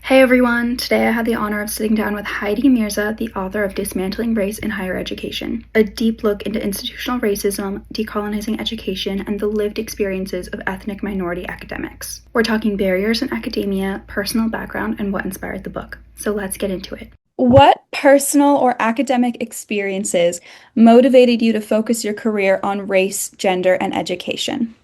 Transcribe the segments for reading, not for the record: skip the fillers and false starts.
Hey everyone! Today I had the honor of sitting down with Heidi Mirza, the author of Dismantling Race in Higher Education, a deep look into institutional racism, decolonizing education, and the lived experiences of ethnic minority academics. We're talking barriers in academia, personal background, and what inspired the book. So let's get into it. What personal or academic experiences motivated you to focus your career on race, gender, and education?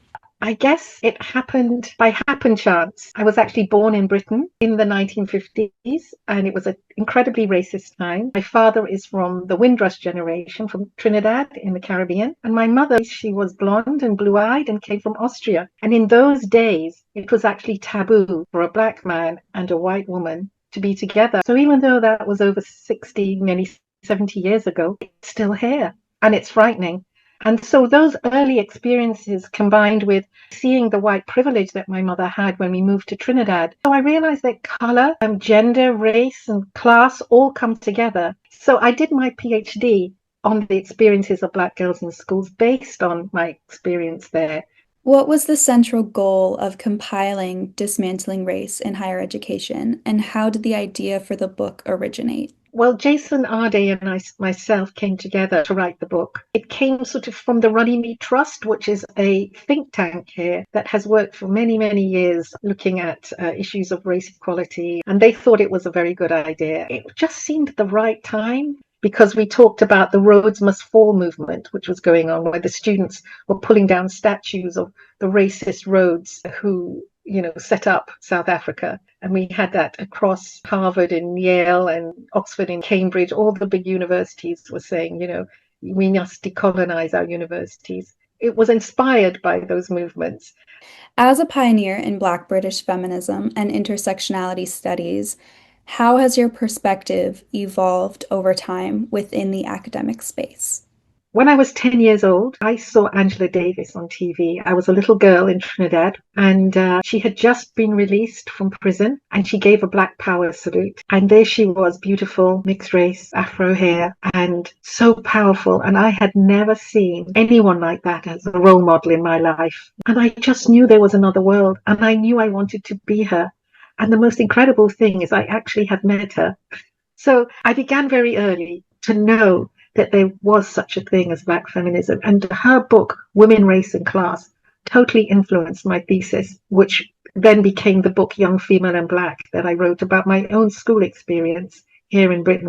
I guess it happened by happen chance. I was actually born in Britain in the 1950s, and it was an incredibly racist time. My father is from the Windrush generation, from Trinidad in the Caribbean, and my mother, she was blonde and blue-eyed and came from Austria. And in those days, it was actually taboo for a black man and a white woman to be together. So even though that was over 60, nearly 70 years ago, it's still here, and it's frightening. And so those early experiences combined with seeing the white privilege that my mother had when we moved to Trinidad. So I realized that color, gender, race, and class all come together. So I did my PhD on the experiences of Black girls in schools based on my experience there. What was the central goal of compiling Dismantling Race in Higher Education, and how did the idea for the book originate? Well, Jason Arday and myself came together to write the book. It came sort of from the Runnymede Trust, which is a think tank here that has worked for many, many years looking at issues of race equality. And they thought it was a very good idea. It just seemed the right time because we talked about the Rhodes Must Fall movement, which was going on, where the students were pulling down statues of the racist Rhodes who set up South Africa. And we had that across Harvard and Yale and Oxford and Cambridge. All the big universities were saying, we must decolonize our universities. It was inspired by those movements. As a pioneer in Black British feminism and intersectionality studies, how has your perspective evolved over time within the academic space? When I was 10 years old, I saw Angela Davis on TV. I was a little girl in Trinidad, and she had just been released from prison, and she gave a Black Power salute. And there she was, beautiful, mixed race, afro hair, and so powerful. And I had never seen anyone like that as a role model in my life. And I just knew there was another world, and I knew I wanted to be her. And the most incredible thing is I actually have met her. So I began very early to know that there was such a thing as Black feminism. And her book, Women, Race and Class, totally influenced my thesis, which then became the book Young, Female and Black that I wrote about my own school experience here in Britain.